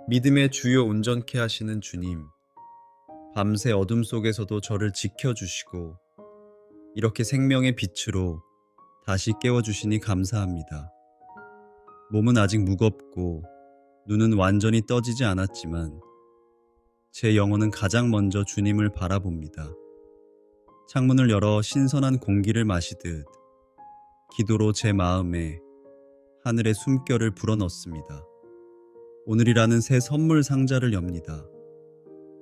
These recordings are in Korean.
믿음의 주요 온전케 하시는 주님, 밤새 어둠 속에서도 저를 지켜주시고 이렇게 생명의 빛으로 다시 깨워주시니 감사합니다. 몸은 아직 무겁고 눈은 완전히 떠지지 않았지만 제 영혼은 가장 먼저 주님을 바라봅니다. 창문을 열어 신선한 공기를 마시듯 기도로 제 마음에 하늘의 숨결을 불어넣습니다. 오늘이라는 새 선물 상자를 엽니다.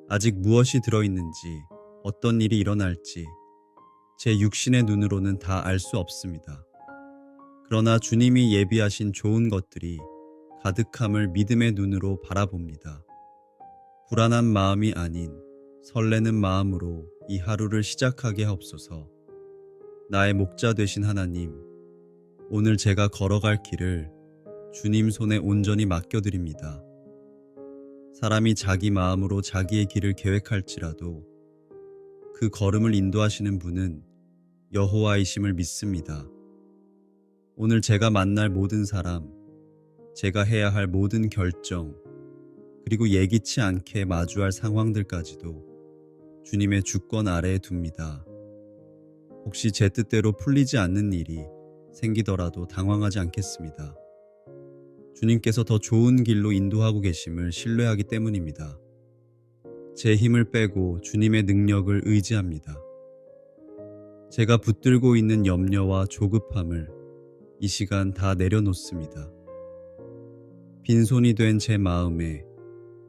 아직 무엇이 들어있는지, 어떤 일이 일어날지 제 육신의 눈으로는 다 알 수 없습니다. 그러나 주님이 예비하신 좋은 것들이 가득함을 믿음의 눈으로 바라봅니다. 불안한 마음이 아닌 설레는 마음으로 이 하루를 시작하게 하옵소서. 나의 목자 되신 하나님, 오늘 제가 걸어갈 길을 주님 손에 온전히 맡겨드립니다. 사람이 자기 마음으로 자기의 길을 계획할지라도 그 걸음을 인도하시는 분은 여호와이심을 믿습니다. 오늘 제가 만날 모든 사람, 제가 해야 할 모든 결정, 그리고 예기치 않게 마주할 상황들까지도 주님의 주권 아래에 둡니다. 혹시 제 뜻대로 풀리지 않는 일이 생기더라도 당황하지 않겠습니다. 주님께서 더 좋은 길로 인도하고 계심을 신뢰하기 때문입니다. 제 힘을 빼고 주님의 능력을 의지합니다. 제가 붙들고 있는 염려와 조급함을 이 시간 다 내려놓습니다. 빈손이 된 제 마음에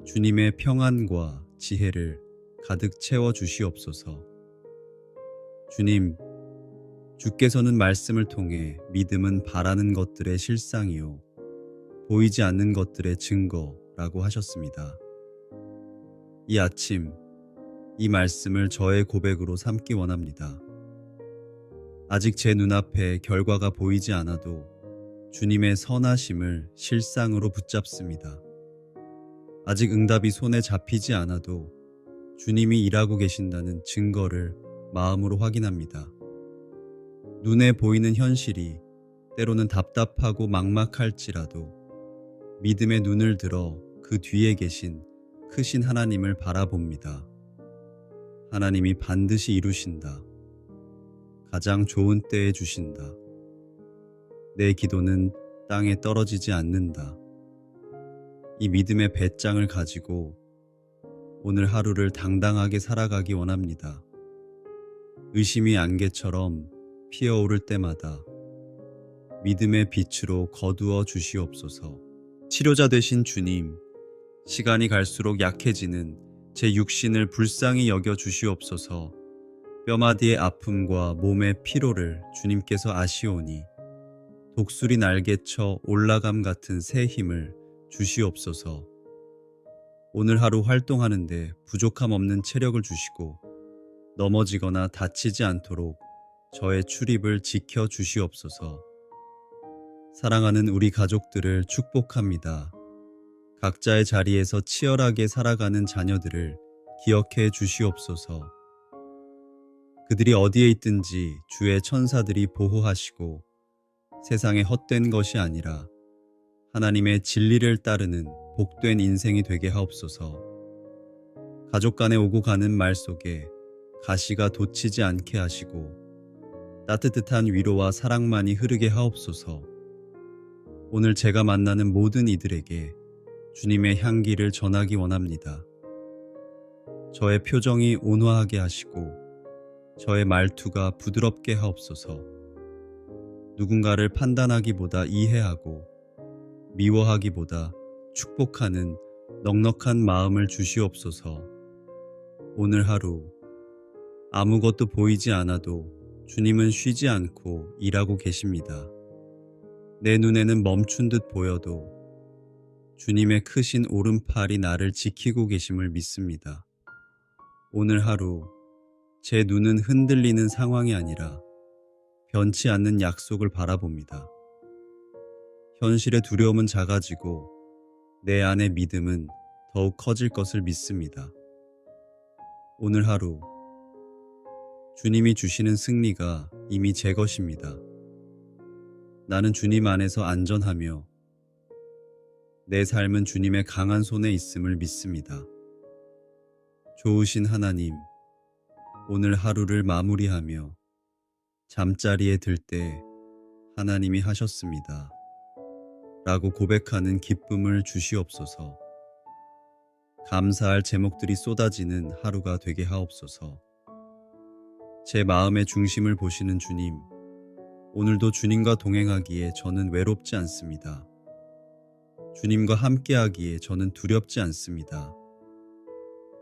주님의 평안과 지혜를 가득 채워 주시옵소서. 주님, 주께서는 말씀을 통해 믿음은 바라는 것들의 실상이요 보이지 않는 것들의 증거라고 하셨습니다. 이 아침 이 말씀을 저의 고백으로 삼기 원합니다. 아직 제 눈앞에 결과가 보이지 않아도 주님의 선하심을 실상으로 붙잡습니다. 아직 응답이 손에 잡히지 않아도 주님이 일하고 계신다는 증거를 마음으로 확인합니다. 눈에 보이는 현실이 때로는 답답하고 막막할지라도 믿음의 눈을 들어 그 뒤에 계신 크신 하나님을 바라봅니다. 하나님이 반드시 이루신다. 가장 좋은 때에 주신다. 내 기도는 땅에 떨어지지 않는다. 이 믿음의 배짱을 가지고 오늘 하루를 당당하게 살아가기 원합니다. 의심이 안개처럼 피어오를 때마다 믿음의 빛으로 거두어 주시옵소서. 치료자 되신 주님, 시간이 갈수록 약해지는 제 육신을 불쌍히 여겨 주시옵소서. 뼈마디의 아픔과 몸의 피로를 주님께서 아시오니 독수리 날개쳐 올라감 같은 새 힘을 주시옵소서. 오늘 하루 활동하는데 부족함 없는 체력을 주시고 넘어지거나 다치지 않도록 저의 출입을 지켜 주시옵소서. 사랑하는 우리 가족들을 축복합니다. 각자의 자리에서 치열하게 살아가는 자녀들을 기억해 주시옵소서. 그들이 어디에 있든지 주의 천사들이 보호하시고 세상에 헛된 것이 아니라 하나님의 진리를 따르는 복된 인생이 되게 하옵소서. 가족 간에 오고 가는 말 속에 가시가 돋치지 않게 하시고 따뜻한 위로와 사랑만이 흐르게 하옵소서. 오늘 제가 만나는 모든 이들에게 주님의 향기를 전하기 원합니다. 저의 표정이 온화하게 하시고 저의 말투가 부드럽게 하옵소서. 누군가를 판단하기보다 이해하고 미워하기보다 축복하는 넉넉한 마음을 주시옵소서. 오늘 하루 아무것도 보이지 않아도 주님은 쉬지 않고 일하고 계십니다. 내 눈에는 멈춘 듯 보여도 주님의 크신 오른팔이 나를 지키고 계심을 믿습니다. 오늘 하루 제 눈은 흔들리는 상황이 아니라 변치 않는 약속을 바라봅니다. 현실의 두려움은 작아지고 내 안의 믿음은 더욱 커질 것을 믿습니다. 오늘 하루 주님이 주시는 승리가 이미 제 것입니다. 나는 주님 안에서 안전하며 내 삶은 주님의 강한 손에 있음을 믿습니다. 좋으신 하나님, 오늘 하루를 마무리하며 잠자리에 들 때 하나님이 하셨습니다. 라고 고백하는 기쁨을 주시옵소서. 감사할 제목들이 쏟아지는 하루가 되게 하옵소서. 제 마음의 중심을 보시는 주님, 오늘도 주님과 동행하기에 저는 외롭지 않습니다. 주님과 함께하기에 저는 두렵지 않습니다.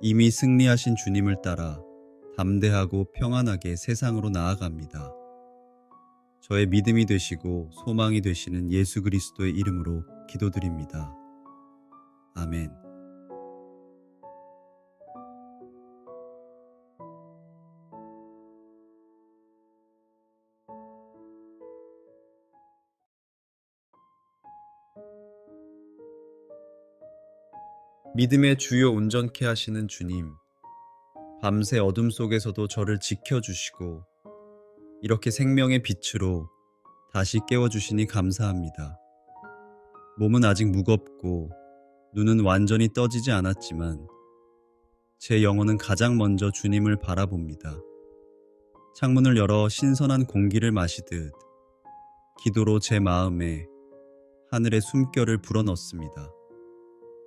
이미 승리하신 주님을 따라 담대하고 평안하게 세상으로 나아갑니다. 저의 믿음이 되시고 소망이 되시는 예수 그리스도의 이름으로 기도드립니다. 아멘. 믿음의 주요 온전케 하시는 주님, 밤새 어둠 속에서도 저를 지켜주시고 이렇게 생명의 빛으로 다시 깨워주시니 감사합니다. 몸은 아직 무겁고 눈은 완전히 떠지지 않았지만 제 영혼은 가장 먼저 주님을 바라봅니다. 창문을 열어 신선한 공기를 마시듯 기도로 제 마음에 하늘의 숨결을 불어넣습니다.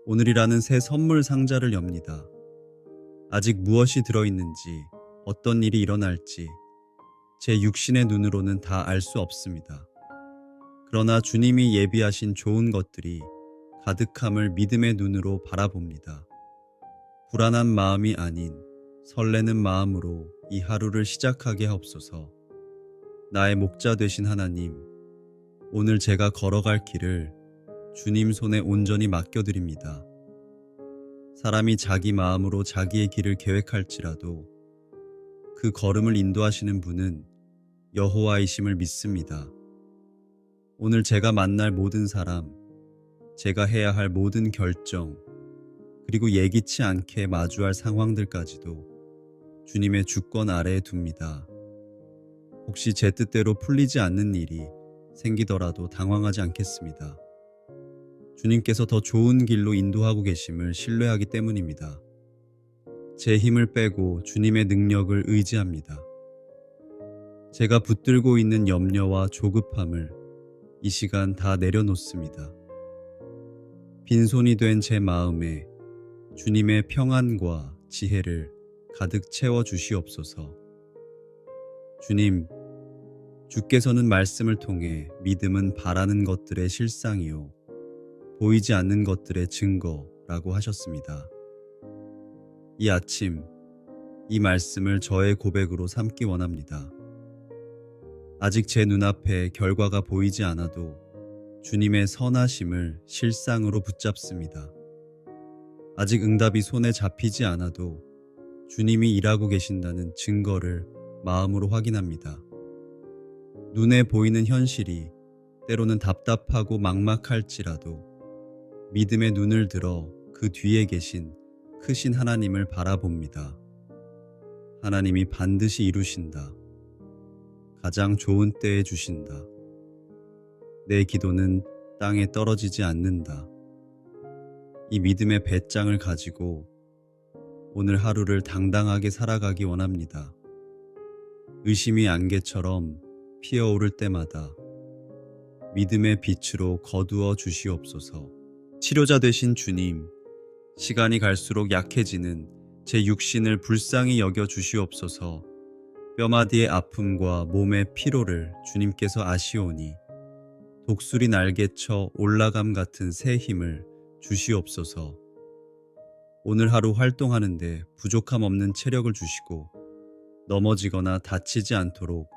오늘이라는 새 선물 상자를 엽니다. 아직 무엇이 들어있는지, 어떤 일이 일어날지 제 육신의 눈으로는 다 알 수 없습니다. 그러나 주님이 예비하신 좋은 것들이 가득함을 믿음의 눈으로 바라봅니다. 불안한 마음이 아닌 설레는 마음으로 이 하루를 시작하게 하옵소서. 나의 목자 되신 하나님, 오늘 제가 걸어갈 길을 주님 손에 온전히 맡겨드립니다. 사람이 자기 마음으로 자기의 길을 계획할지라도 그 걸음을 인도하시는 분은 여호와이심을 믿습니다. 오늘 제가 만날 모든 사람, 제가 해야 할 모든 결정, 그리고 예기치 않게 마주할 상황들까지도 주님의 주권 아래에 둡니다. 혹시 제 뜻대로 풀리지 않는 일이 생기더라도 당황하지 않겠습니다. 주님께서 더 좋은 길로 인도하고 계심을 신뢰하기 때문입니다. 제 힘을 빼고 주님의 능력을 의지합니다. 제가 붙들고 있는 염려와 조급함을 이 시간 다 내려놓습니다. 빈손이 된 제 마음에 주님의 평안과 지혜를 가득 채워 주시옵소서. 주님, 주께서는 말씀을 통해 믿음은 바라는 것들의 실상이요 보이지 않는 것들의 증거라고 하셨습니다. 이 아침 이 말씀을 저의 고백으로 삼기 원합니다. 아직 제 눈앞에 결과가 보이지 않아도 주님의 선하심을 실상으로 붙잡습니다. 아직 응답이 손에 잡히지 않아도 주님이 일하고 계신다는 증거를 마음으로 확인합니다. 눈에 보이는 현실이 때로는 답답하고 막막할지라도 믿음의 눈을 들어 그 뒤에 계신 크신 하나님을 바라봅니다. 하나님이 반드시 이루신다. 가장 좋은 때에 주신다. 내 기도는 땅에 떨어지지 않는다. 이 믿음의 배짱을 가지고 오늘 하루를 당당하게 살아가기 원합니다. 의심이 안개처럼 피어오를 때마다 믿음의 빛으로 거두어 주시옵소서. 치료자 되신 주님, 시간이 갈수록 약해지는 제 육신을 불쌍히 여겨 주시옵소서. 뼈마디의 아픔과 몸의 피로를 주님께서 아시오니 독수리 날개쳐 올라감 같은 새 힘을 주시옵소서. 오늘 하루 활동하는데 부족함 없는 체력을 주시고 넘어지거나 다치지 않도록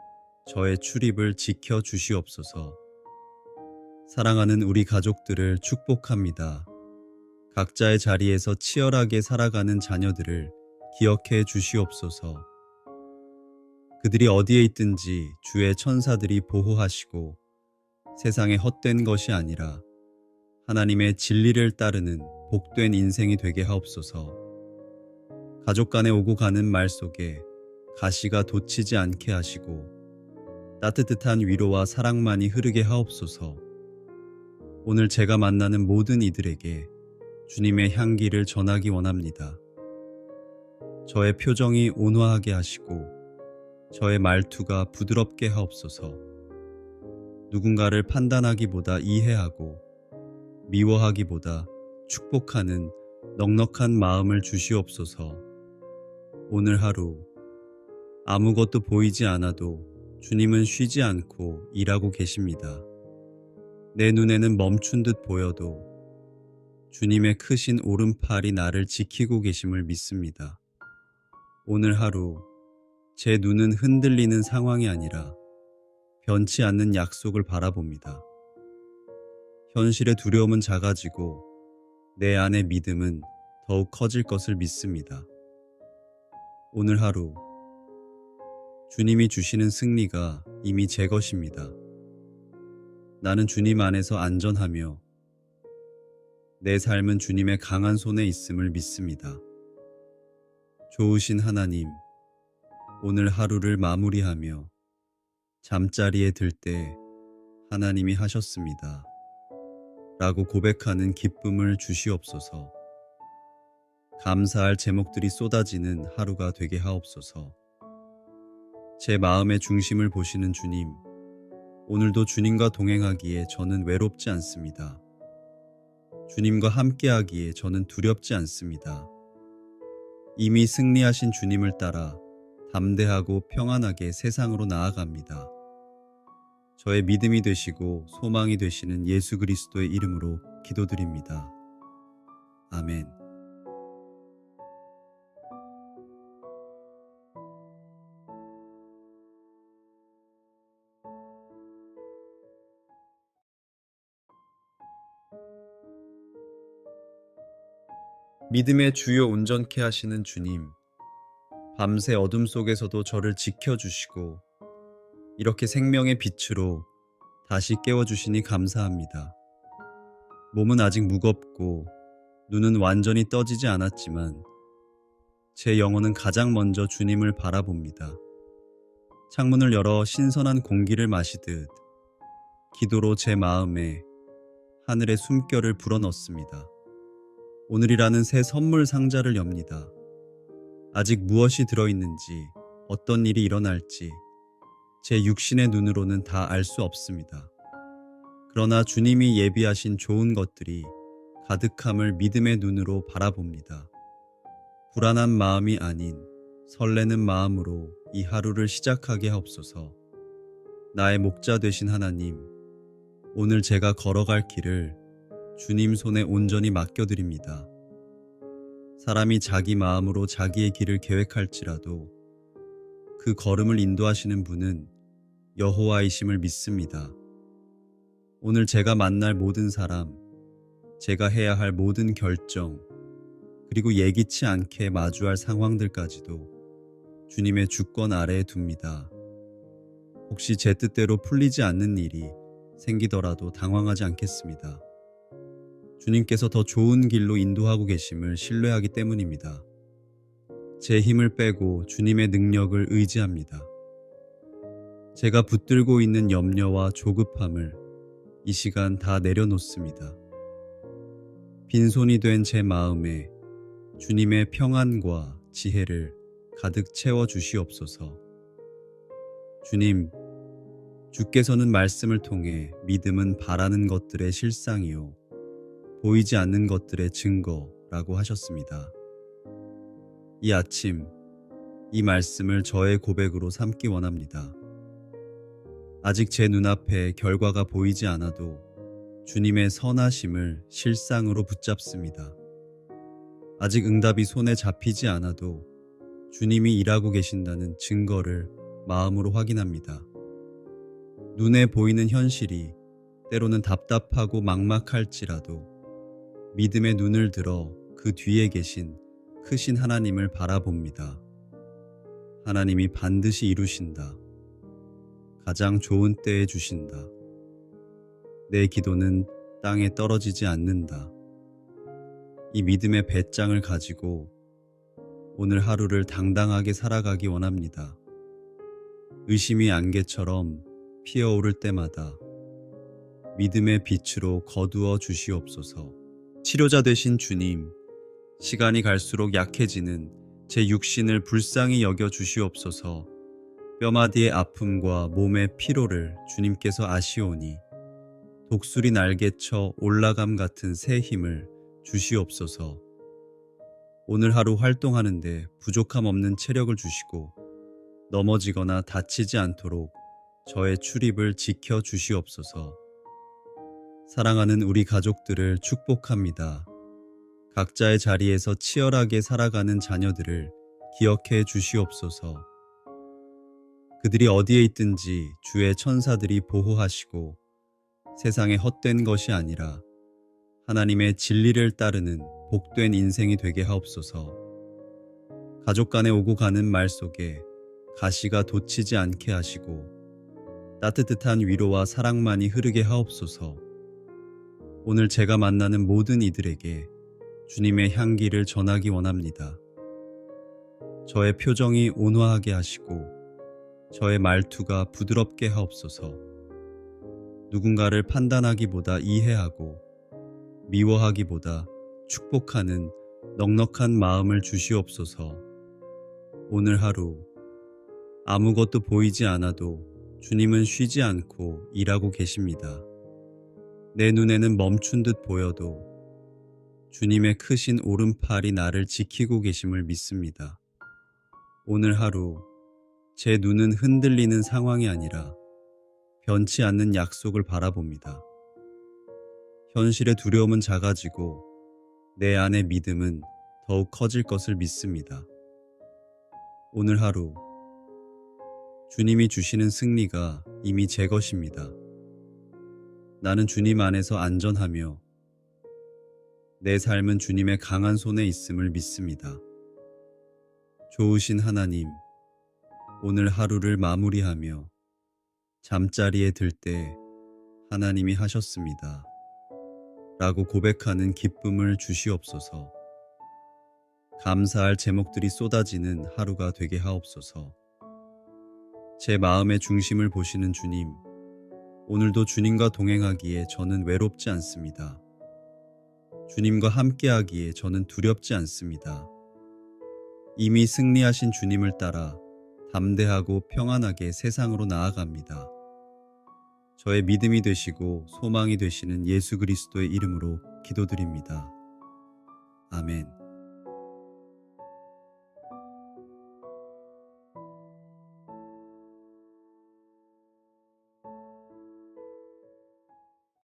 저의 출입을 지켜 주시옵소서. 사랑하는 우리 가족들을 축복합니다. 각자의 자리에서 치열하게 살아가는 자녀들을 기억해 주시옵소서. 그들이 어디에 있든지 주의 천사들이 보호하시고 세상에 헛된 것이 아니라 하나님의 진리를 따르는 복된 인생이 되게 하옵소서. 가족 간에 오고 가는 말 속에 가시가 돋치지 않게 하시고 따뜻한 위로와 사랑만이 흐르게 하옵소서. 오늘 제가 만나는 모든 이들에게 주님의 향기를 전하기 원합니다. 저의 표정이 온화하게 하시고 저의 말투가 부드럽게 하옵소서. 누군가를 판단하기보다 이해하고 미워하기보다 축복하는 넉넉한 마음을 주시옵소서. 오늘 하루 아무것도 보이지 않아도 주님은 쉬지 않고 일하고 계십니다. 내 눈에는 멈춘 듯 보여도 주님의 크신 오른팔이 나를 지키고 계심을 믿습니다. 오늘 하루 제 눈은 흔들리는 상황이 아니라 변치 않는 약속을 바라봅니다. 현실의 두려움은 작아지고 내 안의 믿음은 더욱 커질 것을 믿습니다. 오늘 하루 주님이 주시는 승리가 이미 제 것입니다. 나는 주님 안에서 안전하며 내 삶은 주님의 강한 손에 있음을 믿습니다. 좋으신 하나님, 오늘 하루를 마무리하며 잠자리에 들 때 하나님이 하셨습니다. 라고 고백하는 기쁨을 주시옵소서. 감사할 제목들이 쏟아지는 하루가 되게 하옵소서. 제 마음의 중심을 보시는 주님, 오늘도 주님과 동행하기에 저는 외롭지 않습니다. 주님과 함께하기에 저는 두렵지 않습니다. 이미 승리하신 주님을 따라 담대하고 평안하게 세상으로 나아갑니다. 저의 믿음이 되시고 소망이 되시는 예수 그리스도의 이름으로 기도드립니다. 아멘. 믿음의 주요 온전케 하시는 주님, 밤새 어둠 속에서도 저를 지켜주시고 이렇게 생명의 빛으로 다시 깨워주시니 감사합니다. 몸은 아직 무겁고 눈은 완전히 떠지지 않았지만 제 영혼은 가장 먼저 주님을 바라봅니다. 창문을 열어 신선한 공기를 마시듯 기도로 제 마음에 하늘의 숨결을 불어넣습니다. 오늘이라는 새 선물 상자를 엽니다. 아직 무엇이 들어있는지, 어떤 일이 일어날지 제 육신의 눈으로는 다 알 수 없습니다. 그러나 주님이 예비하신 좋은 것들이 가득함을 믿음의 눈으로 바라봅니다. 불안한 마음이 아닌 설레는 마음으로 이 하루를 시작하게 하옵소서. 나의 목자 되신 하나님, 오늘 제가 걸어갈 길을 주님 손에 온전히 맡겨드립니다. 사람이 자기 마음으로 자기의 길을 계획할지라도 그 걸음을 인도하시는 분은 여호와이심을 믿습니다. 오늘 제가 만날 모든 사람, 제가 해야 할 모든 결정, 그리고 예기치 않게 마주할 상황들까지도 주님의 주권 아래에 둡니다. 혹시 제 뜻대로 풀리지 않는 일이 생기더라도 당황하지 않겠습니다. 주님께서 더 좋은 길로 인도하고 계심을 신뢰하기 때문입니다. 제 힘을 빼고 주님의 능력을 의지합니다. 제가 붙들고 있는 염려와 조급함을 이 시간 다 내려놓습니다. 빈손이 된 제 마음에 주님의 평안과 지혜를 가득 채워 주시옵소서. 주님, 주께서는 말씀을 통해 믿음은 바라는 것들의 실상이요 보이지 않는 것들의 증거라고 하셨습니다. 이 아침 이 말씀을 저의 고백으로 삼기 원합니다. 아직 제 눈앞에 결과가 보이지 않아도 주님의 선하심을 실상으로 붙잡습니다. 아직 응답이 손에 잡히지 않아도 주님이 일하고 계신다는 증거를 마음으로 확인합니다. 눈에 보이는 현실이 때로는 답답하고 막막할지라도 믿음의 눈을 들어 그 뒤에 계신 크신 하나님을 바라봅니다. 하나님이 반드시 이루신다. 가장 좋은 때에 주신다. 내 기도는 땅에 떨어지지 않는다. 이 믿음의 배짱을 가지고 오늘 하루를 당당하게 살아가기 원합니다. 의심이 안개처럼 피어오를 때마다 믿음의 빛으로 거두어 주시옵소서. 치료자 되신 주님, 시간이 갈수록 약해지는 제 육신을 불쌍히 여겨 주시옵소서. 뼈마디의 아픔과 몸의 피로를 주님께서 아시오니 독수리 날개쳐 올라감 같은 새 힘을 주시옵소서. 오늘 하루 활동하는데 부족함 없는 체력을 주시고 넘어지거나 다치지 않도록 저의 출입을 지켜 주시옵소서. 사랑하는 우리 가족들을 축복합니다. 각자의 자리에서 치열하게 살아가는 자녀들을 기억해 주시옵소서. 그들이 어디에 있든지 주의 천사들이 보호하시고 세상에 헛된 것이 아니라 하나님의 진리를 따르는 복된 인생이 되게 하옵소서. 가족 간에 오고 가는 말 속에 가시가 돋치지 않게 하시고 따뜻한 위로와 사랑만이 흐르게 하옵소서. 오늘 제가 만나는 모든 이들에게 주님의 향기를 전하기 원합니다. 저의 표정이 온화하게 하시고 저의 말투가 부드럽게 하옵소서. 누군가를 판단하기보다 이해하고 미워하기보다 축복하는 넉넉한 마음을 주시옵소서. 오늘 하루 아무것도 보이지 않아도 주님은 쉬지 않고 일하고 계십니다. 내 눈에는 멈춘 듯 보여도 주님의 크신 오른팔이 나를 지키고 계심을 믿습니다. 오늘 하루 제 눈은 흔들리는 상황이 아니라 변치 않는 약속을 바라봅니다. 현실의 두려움은 작아지고 내 안의 믿음은 더욱 커질 것을 믿습니다. 오늘 하루 주님이 주시는 승리가 이미 제 것입니다. 나는 주님 안에서 안전하며 내 삶은 주님의 강한 손에 있음을 믿습니다. 좋으신 하나님, 오늘 하루를 마무리하며 잠자리에 들 때 하나님이 하셨습니다. 라고 고백하는 기쁨을 주시옵소서. 감사할 제목들이 쏟아지는 하루가 되게 하옵소서. 제 마음의 중심을 보시는 주님, 오늘도 주님과 동행하기에 저는 외롭지 않습니다. 주님과 함께하기에 저는 두렵지 않습니다. 이미 승리하신 주님을 따라 담대하고 평안하게 세상으로 나아갑니다. 저의 믿음이 되시고 소망이 되시는 예수 그리스도의 이름으로 기도드립니다. 아멘.